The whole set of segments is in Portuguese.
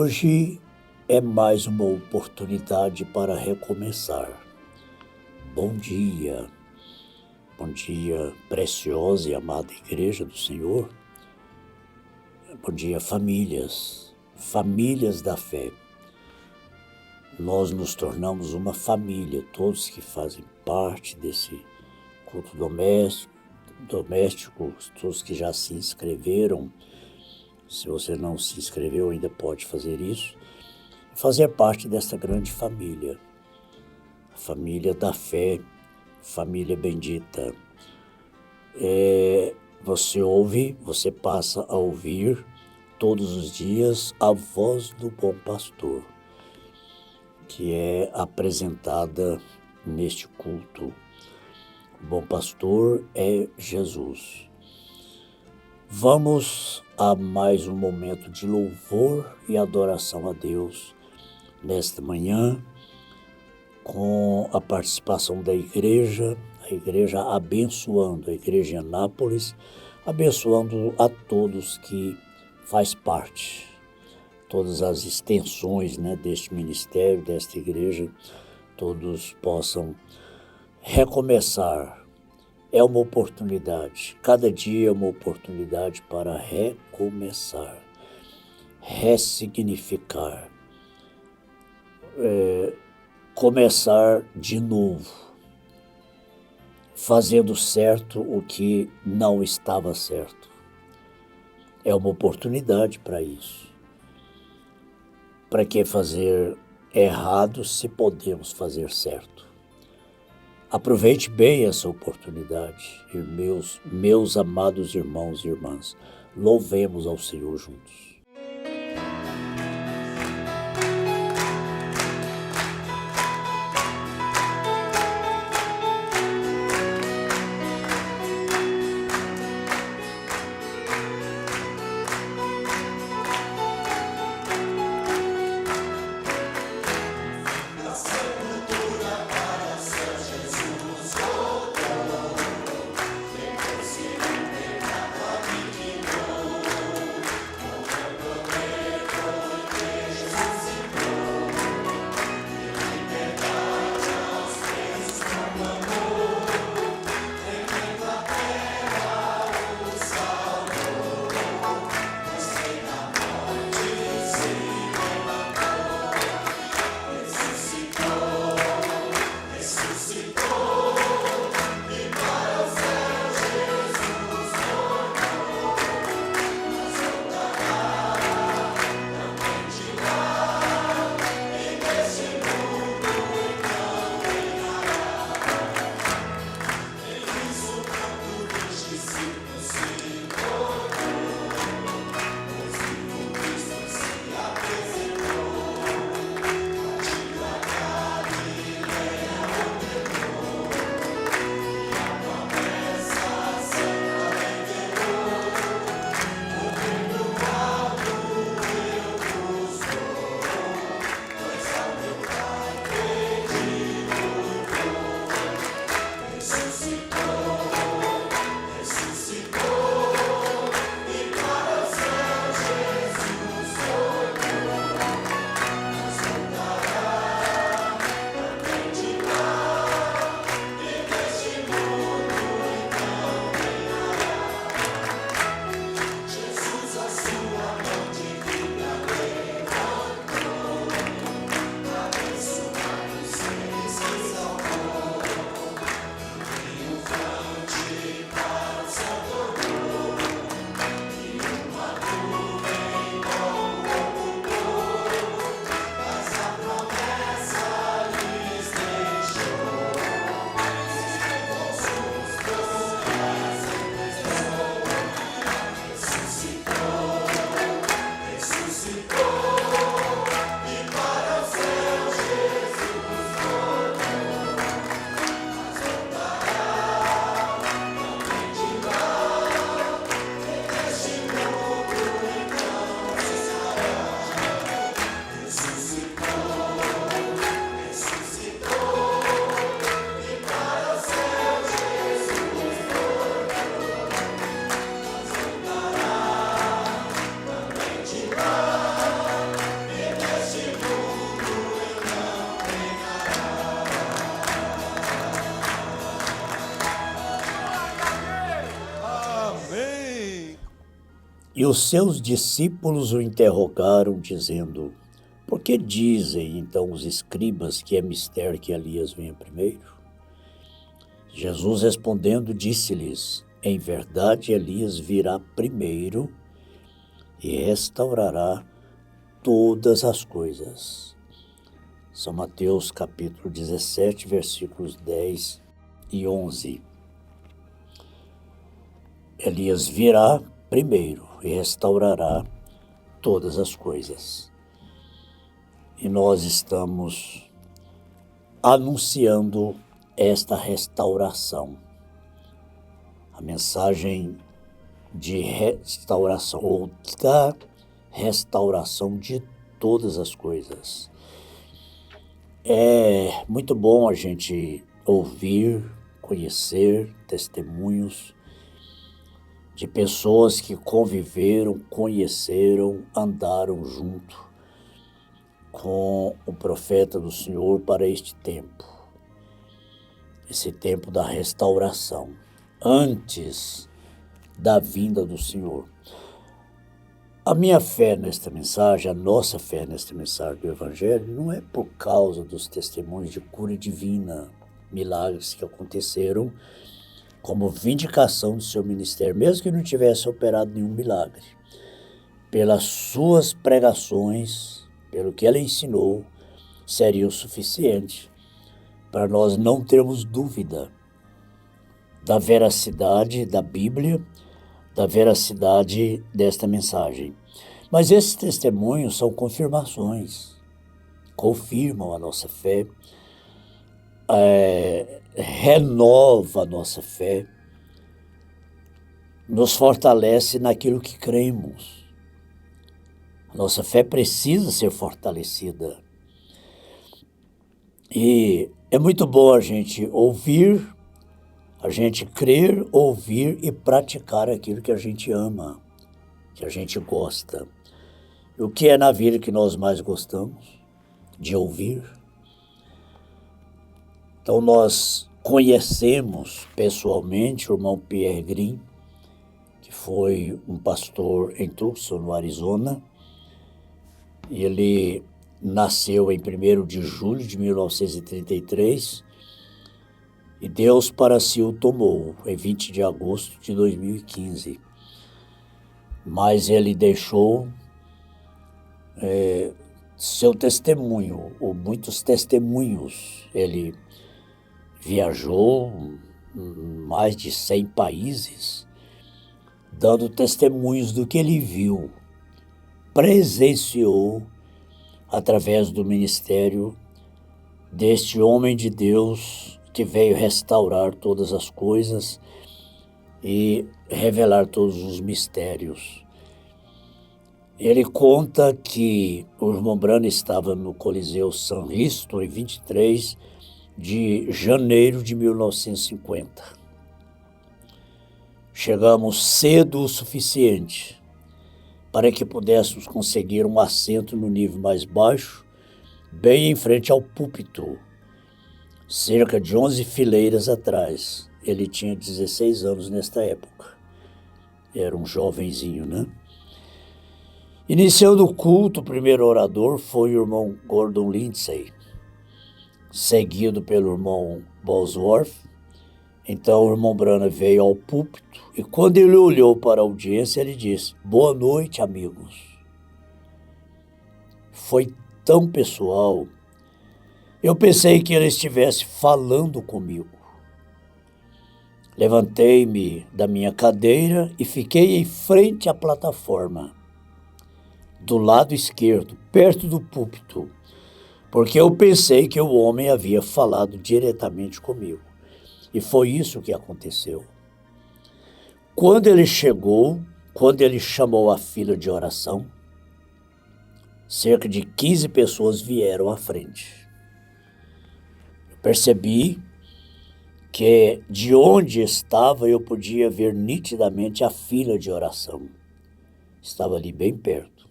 Hoje é mais uma oportunidade para recomeçar. Bom dia preciosa e amada Igreja do Senhor. Bom dia, famílias da fé. Nós nos tornamos uma família, todos que fazem parte desse culto doméstico, todos que já se inscreveram. Se você não se inscreveu, ainda pode fazer isso. Fazer parte dessa grande família, a família da fé, família bendita. Você passa a ouvir todos os dias a voz do bom pastor, que é apresentada neste culto. O bom pastor é Jesus. Vamos a mais um momento de louvor e adoração a Deus nesta manhã, com a participação da igreja, a igreja abençoando, a igreja em Anápolis, abençoando a todos que faz parte, todas as extensões deste ministério, desta igreja, todos possam recomeçar. É uma oportunidade, cada dia é uma oportunidade para recomeçar, ressignificar, começar de novo, fazendo certo o que não estava certo. É uma oportunidade para isso. Para que fazer errado se podemos fazer certo? Aproveite bem essa oportunidade, meus amados irmãos e irmãs. Louvemos ao Senhor juntos. E os seus discípulos o interrogaram, dizendo: por que dizem então os escribas que é mister que Elias venha primeiro? Jesus respondendo disse-lhes: em verdade Elias virá primeiro e restaurará todas as coisas. São Mateus capítulo 17, versículos 10 e 11. Elias virá primeiro e restaurará todas as coisas. E nós estamos anunciando esta restauração. A mensagem de restauração, ou da restauração de todas as coisas. É muito bom a gente ouvir, conhecer testemunhos de pessoas que conviveram, conheceram, andaram junto com o profeta do Senhor para este tempo. Esse tempo da restauração, antes da vinda do Senhor. A minha fé nesta mensagem, a nossa fé nesta mensagem do Evangelho, não é por causa dos testemunhos de cura divina, milagres que aconteceram como vindicação do seu ministério, mesmo que não tivesse operado nenhum milagre. Pelas suas pregações, pelo que ela ensinou, seria o suficiente para nós não termos dúvida da veracidade da Bíblia, da veracidade desta mensagem. Mas esses testemunhos são confirmações, confirmam a nossa fé, renova a nossa fé, nos fortalece naquilo que cremos. A nossa fé precisa ser fortalecida. E é muito bom a gente ouvir, a gente crer, ouvir e praticar aquilo que a gente ama, que a gente gosta. E o que é na vida que nós mais gostamos? De ouvir. Então nós conhecemos pessoalmente o irmão Pierre Green, que foi um pastor em Tucson, no Arizona. Ele nasceu em 1º de julho de 1933 e Deus para si o tomou em 20 de agosto de 2015. Mas ele deixou seu testemunho, ou muitos testemunhos. Ele viajou mais de 100 países, dando testemunhos do que ele viu, presenciou através do ministério deste homem de Deus que veio restaurar todas as coisas e revelar todos os mistérios. Ele conta que o irmão Branham estava no Coliseu San Risto em 23 de janeiro de 1950. Chegamos cedo o suficiente para que pudéssemos conseguir um assento no nível mais baixo, bem em frente ao púlpito, cerca de 11 fileiras atrás. Ele tinha 16 anos nesta época. Era um jovenzinho, né? Iniciando o culto, o primeiro orador foi o irmão Gordon Lindsay, seguido pelo irmão Bosworth. Então o irmão Branham veio ao púlpito e quando ele olhou para a audiência, ele disse: boa noite, amigos. Foi tão pessoal, eu pensei que ele estivesse falando comigo. Levantei-me da minha cadeira e fiquei em frente à plataforma, do lado esquerdo, perto do púlpito, porque eu pensei que o homem havia falado diretamente comigo. E foi isso que aconteceu. Quando ele chegou, quando ele chamou a fila de oração, cerca de 15 pessoas vieram à frente. Eu percebi que de onde estava eu podia ver nitidamente a fila de oração. Estava ali bem perto.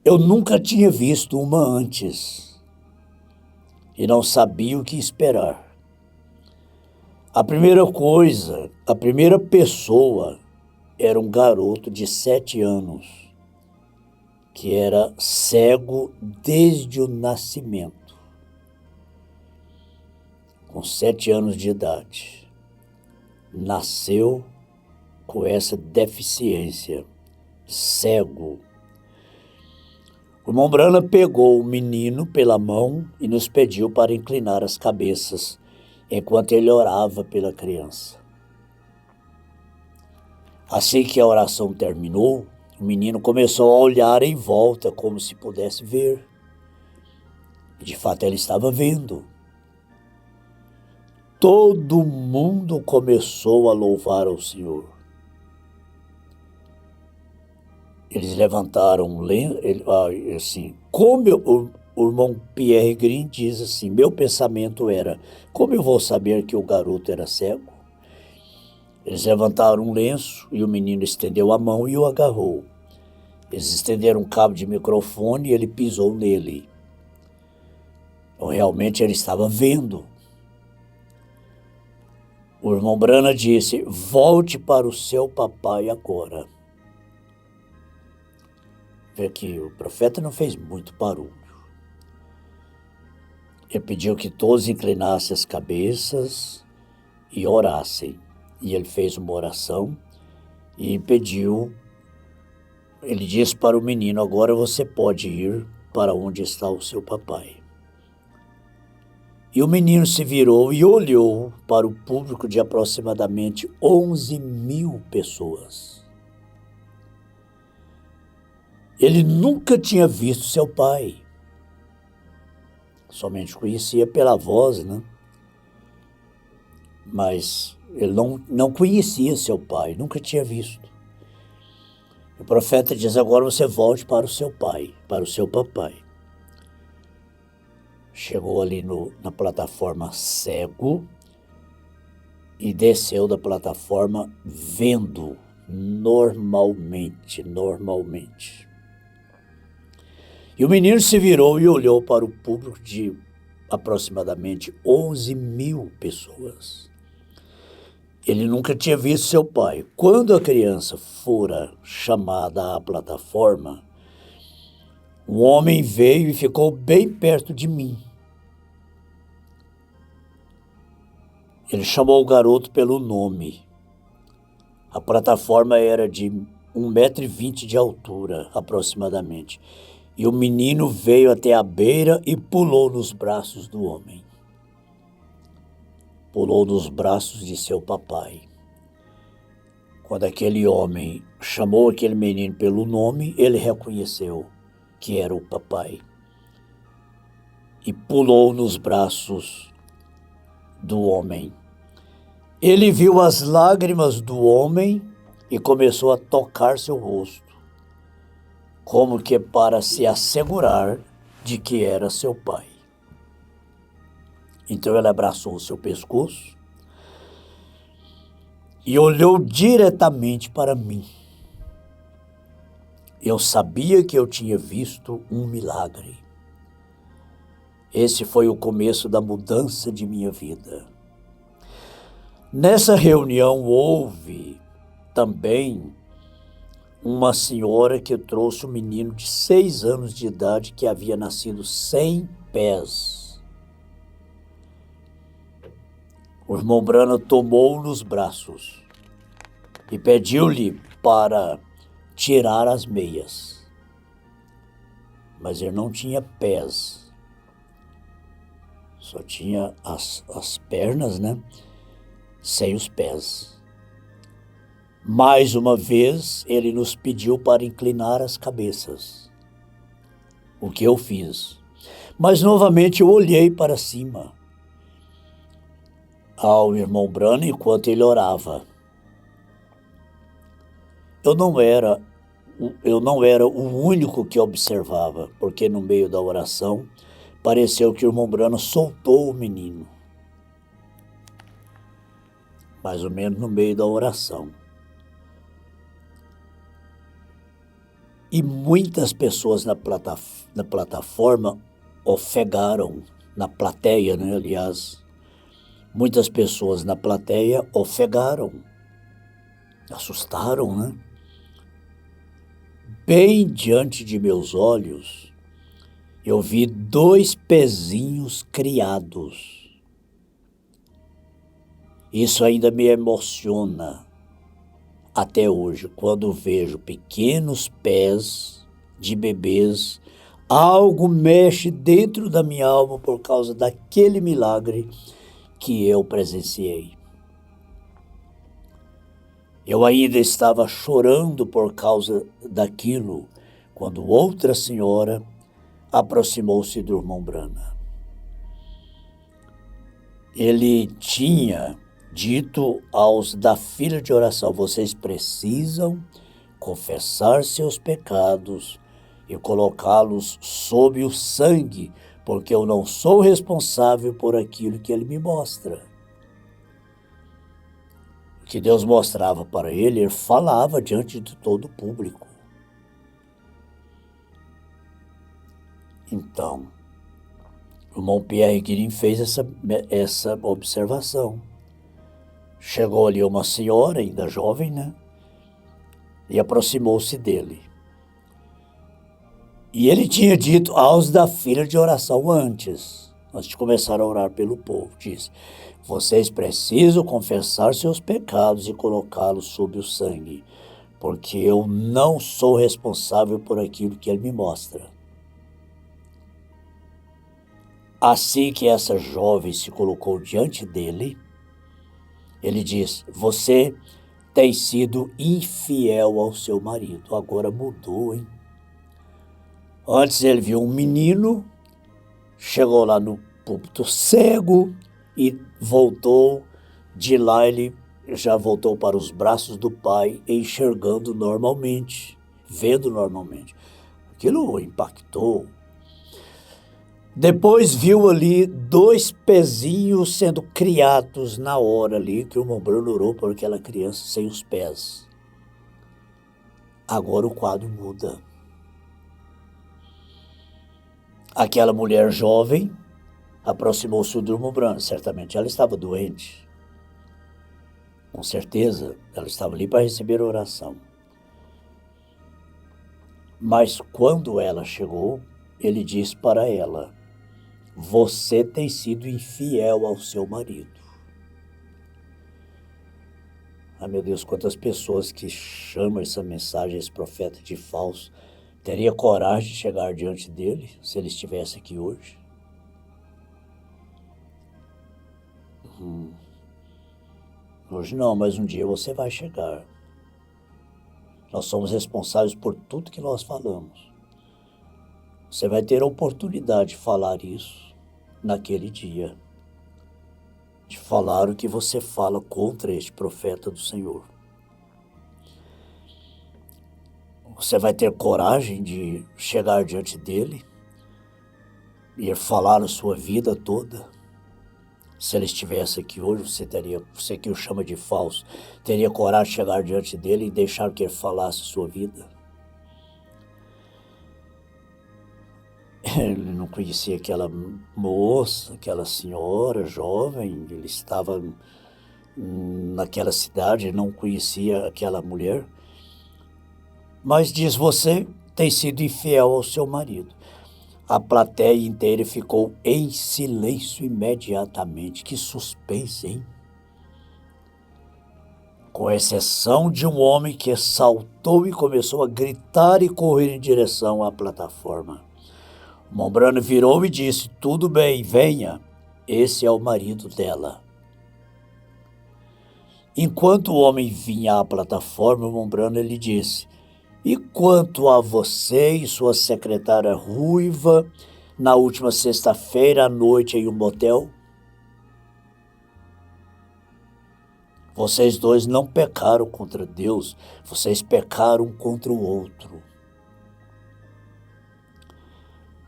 Eu nunca tinha visto uma antes e não sabia o que esperar. A primeira coisa, a primeira pessoa era um garoto de 7 anos, que era cego desde o nascimento. Com 7 anos de idade, nasceu com essa deficiência, cego. O irmão Brana pegou o menino pela mão e nos pediu para inclinar as cabeças enquanto ele orava pela criança. Assim que a oração terminou, o menino começou a olhar em volta como se pudesse ver. E de fato ele estava vendo. Todo mundo começou a louvar ao Senhor. Eles levantaram assim, o irmão Pierre Green diz assim, meu pensamento era, como eu vou saber que o garoto era cego? Eles levantaram um lenço e o menino estendeu a mão e o agarrou. Eles estenderam um cabo de microfone e ele pisou nele. Então realmente ele estava vendo. O irmão Brana disse, volte para o seu papai agora. Vê que o profeta não fez muito barulho. Ele pediu que todos inclinassem as cabeças e orassem. E ele fez uma oração e pediu, ele disse para o menino, agora você pode ir para onde está o seu papai. E o menino se virou e olhou para o público de aproximadamente 11.000 pessoas. Ele nunca tinha visto seu pai. Somente conhecia pela voz, né? Mas ele não conhecia seu pai, nunca tinha visto. O profeta diz, agora você volte para o seu pai, para o seu papai. Chegou ali na plataforma cego e desceu da plataforma vendo normalmente. E o menino se virou e olhou para o público de aproximadamente 11.000 pessoas. Ele nunca tinha visto seu pai. Quando a criança fora chamada à plataforma, um homem veio e ficou bem perto de mim. Ele chamou o garoto pelo nome. A plataforma era de 1,20 m de altura, aproximadamente. E o menino veio até a beira e pulou nos braços do homem. Pulou nos braços de seu papai. Quando aquele homem chamou aquele menino pelo nome, ele reconheceu que era o papai. E pulou nos braços do homem. Ele viu as lágrimas do homem e começou a tocar seu rosto, como que para se assegurar de que era seu pai. Então ele abraçou o seu pescoço e olhou diretamente para mim. Eu sabia que eu tinha visto um milagre. Esse foi o começo da mudança de minha vida. Nessa reunião houve também uma senhora que trouxe um menino de 6 anos de idade que havia nascido sem pés. O irmão Brana tomou-o nos braços e pediu-lhe para tirar as meias. Mas ele não tinha pés, só tinha as pernas, né? Sem os pés. Mais uma vez, ele nos pediu para inclinar as cabeças, o que eu fiz. Mas novamente eu olhei para cima ao irmão Brana enquanto ele orava. Eu não era o único que observava, porque no meio da oração pareceu que o irmão Brana soltou o menino. Mais ou menos no meio da oração. E muitas pessoas na plataforma ofegaram, na plateia, né? Aliás, muitas pessoas na plateia ofegaram. Assustaram, né? Bem diante de meus olhos, eu vi 2 pezinhos criados. Isso ainda me emociona até hoje, quando vejo pequenos pés de bebês. Algo mexe dentro da minha alma por causa daquele milagre que eu presenciei. Eu ainda estava chorando por causa daquilo, quando outra senhora aproximou-se do irmão Brana. Ele tinha dito aos da fila de oração: vocês precisam confessar seus pecados e colocá-los sob o sangue, porque eu não sou responsável por aquilo que ele me mostra. O que Deus mostrava para ele, ele falava diante de todo o público. Então, o irmão Pierre Guirin fez essa observação. Chegou ali uma senhora, ainda jovem, né? E aproximou-se dele. E ele tinha dito aos da fila de oração antes de começar a orar pelo povo, disse: vocês precisam confessar seus pecados e colocá-los sob o sangue, porque eu não sou responsável por aquilo que ele me mostra. Assim que essa jovem se colocou diante dele, ele diz: você tem sido infiel ao seu marido. Agora mudou, hein? Antes ele viu um menino, chegou lá no púlpito cego e voltou. De lá ele já voltou para os braços do pai, enxergando normalmente, vendo normalmente. Aquilo o impactou. Depois viu ali 2 pezinhos sendo criados na hora ali que o irmão Bruno orou por aquela criança sem os pés. Agora o quadro muda. Aquela mulher jovem aproximou-se do irmão Bruno. Certamente ela estava doente. Com certeza ela estava ali para receber a oração. Mas quando ela chegou, ele disse para ela: você tem sido infiel ao seu marido. Ah, meu Deus, quantas pessoas que chamam essa mensagem, esse profeta de falso, teria coragem de chegar diante dele se ele estivesse aqui hoje? Hoje não, mas um dia você vai chegar. Nós somos responsáveis por tudo que nós falamos. Você vai ter a oportunidade de falar isso naquele dia. De falar o que você fala contra este profeta do Senhor. Você vai ter coragem de chegar diante dele e falar a sua vida toda? Se ele estivesse aqui hoje, você que o chama de falso, teria coragem de chegar diante dele e deixar que ele falasse a sua vida? Ele não conhecia aquela moça, aquela senhora jovem, ele estava naquela cidade, não conhecia aquela mulher. Mas diz: você tem sido infiel ao seu marido. A plateia inteira ficou em silêncio imediatamente. Que suspense, hein? Com exceção de um homem que saltou e começou a gritar e correr em direção à plataforma. O irmão Brano virou e disse: tudo bem, venha, esse é o marido dela. Enquanto o homem vinha à plataforma, o irmão Brano lhe disse: e quanto a você e sua secretária ruiva, na última sexta-feira à noite em um motel? Vocês dois não pecaram contra Deus, vocês pecaram contra o outro.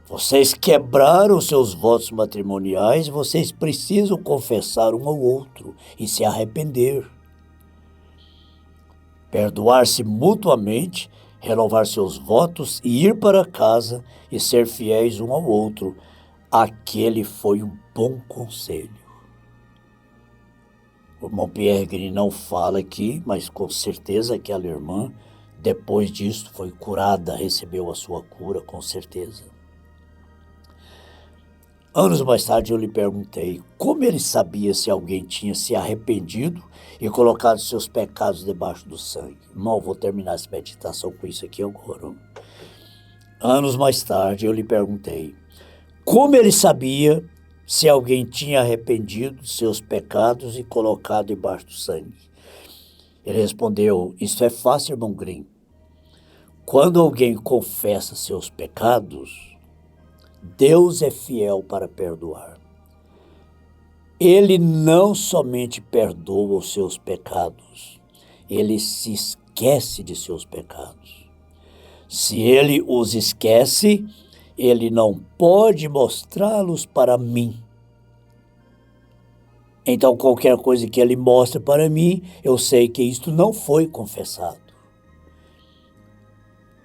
Vocês quebraram seus votos matrimoniais, vocês precisam confessar um ao outro e se arrepender. Perdoar-se mutuamente, renovar seus votos e ir para casa e ser fiéis um ao outro. Aquele foi um bom conselho. O irmão Pierre Green não fala aqui, mas com certeza aquela irmã, depois disso, foi curada, recebeu a sua cura, com certeza. Anos mais tarde eu lhe perguntei como ele sabia se alguém tinha se arrependido e colocado seus pecados debaixo do sangue. Não vou terminar essa meditação com isso aqui agora. Anos mais tarde eu lhe perguntei como ele sabia se alguém tinha arrependido de seus pecados e colocado debaixo do sangue. Ele respondeu: isso é fácil, irmão Green. Quando alguém confessa seus pecados, Deus é fiel para perdoar. Ele não somente perdoa os seus pecados, ele se esquece de seus pecados. Se ele os esquece, ele não pode mostrá-los para mim. Então, qualquer coisa que ele mostre para mim, eu sei que isto não foi confessado.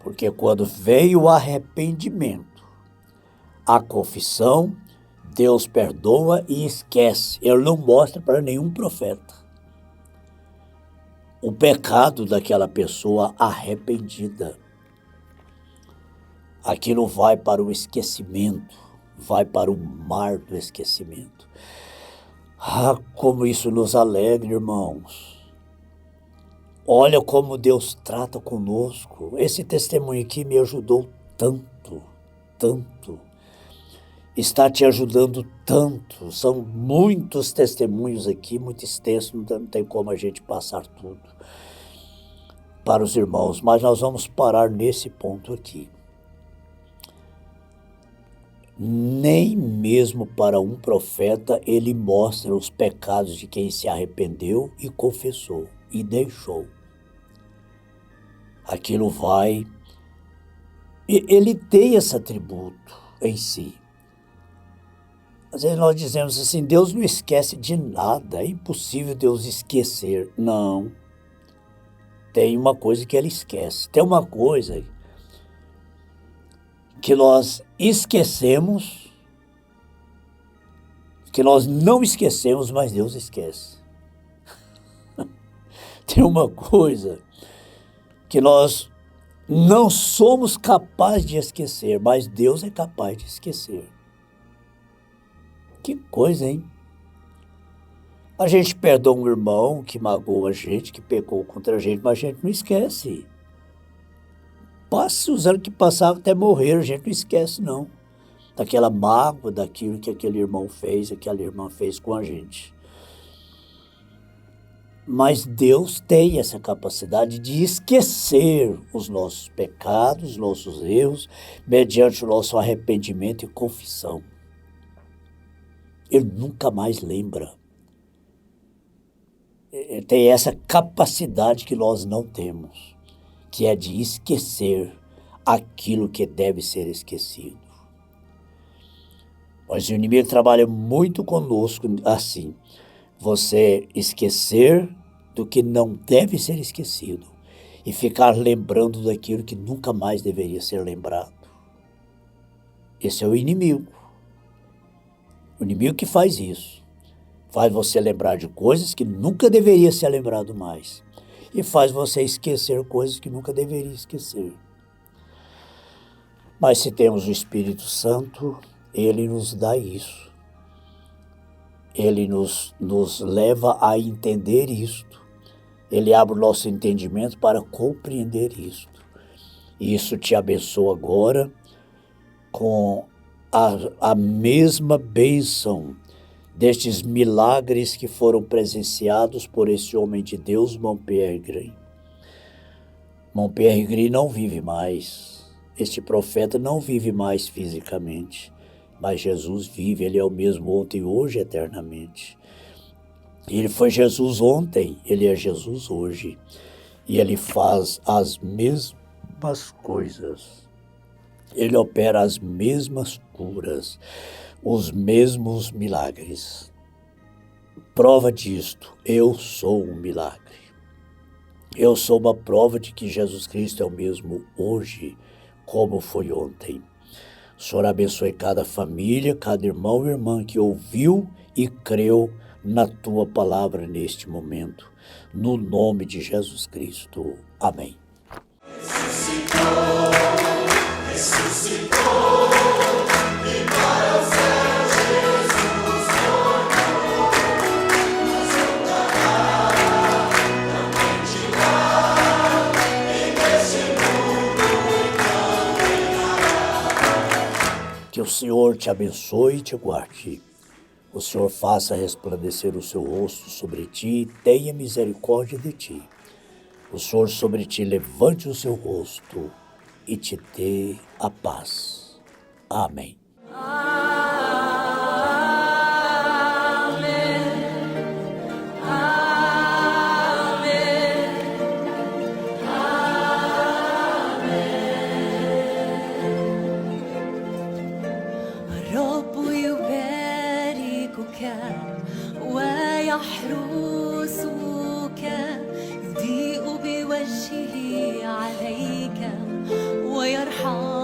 Porque quando veio o arrependimento, a confissão, Deus perdoa e esquece. Ele não mostra para nenhum profeta o pecado daquela pessoa arrependida. Aquilo vai para o esquecimento, vai para o mar do esquecimento. Ah, como isso nos alegra, irmãos. Olha como Deus trata conosco. Esse testemunho aqui me ajudou tanto, tanto. Está te ajudando tanto. São muitos testemunhos aqui, muito extenso, não tem como a gente passar tudo para os irmãos. Mas nós vamos parar nesse ponto aqui. Nem mesmo para um profeta ele mostra os pecados de quem se arrependeu e confessou e deixou. Aquilo vai... Ele tem esse atributo em si. Às vezes nós dizemos assim, Deus não esquece de nada, é impossível Deus esquecer. Não. Tem uma coisa que ele esquece. Tem uma coisa que nós esquecemos, que nós não esquecemos, mas Deus esquece. Tem uma coisa que nós não somos capazes de esquecer, mas Deus é capaz de esquecer. Que coisa, hein? A gente perdoa um irmão que magoou a gente, que pecou contra a gente, mas a gente não esquece. Passe os anos que passaram até morrer, a gente não esquece, não. Daquela mágoa, daquilo que aquele irmão fez, aquela irmã fez com a gente. Mas Deus tem essa capacidade de esquecer os nossos pecados, os nossos erros, mediante o nosso arrependimento e confissão. Ele nunca mais lembra. Ele tem essa capacidade que nós não temos, que é de esquecer aquilo que deve ser esquecido. Mas o inimigo trabalha muito conosco assim. Você esquecer do que não deve ser esquecido e ficar lembrando daquilo que nunca mais deveria ser lembrado. Esse é o inimigo. O inimigo que faz isso. Faz você lembrar de coisas que nunca deveria ser lembrado mais. E faz você esquecer coisas que nunca deveria esquecer. Mas se temos o Espírito Santo, ele nos dá isso. Ele nos leva a entender isto. Ele abre o nosso entendimento para compreender isto. E isso te abençoa agora com a mesma bênção destes milagres que foram presenciados por esse homem de Deus, irmão Pierre Green. Irmão Pierre Green não vive mais. Este profeta não vive mais fisicamente. Mas Jesus vive, ele é o mesmo ontem, hoje, eternamente. Ele foi Jesus ontem, ele é Jesus hoje. E ele faz as mesmas coisas. Ele opera as mesmas curas, os mesmos milagres. Prova disto, eu sou um milagre. Eu sou uma prova de que Jesus Cristo é o mesmo hoje, como foi ontem. O Senhor abençoe cada família, cada irmão e irmã que ouviu e creu na tua palavra neste momento, no nome de Jesus Cristo. Amém. Que o Senhor te abençoe e te guarde. O Senhor faça resplandecer o seu rosto sobre ti e tenha misericórdia de ti. O Senhor sobre ti levante o seu rosto e te dê a paz. Amém. ويحرسك يضيء بوجهه عليك ويرحم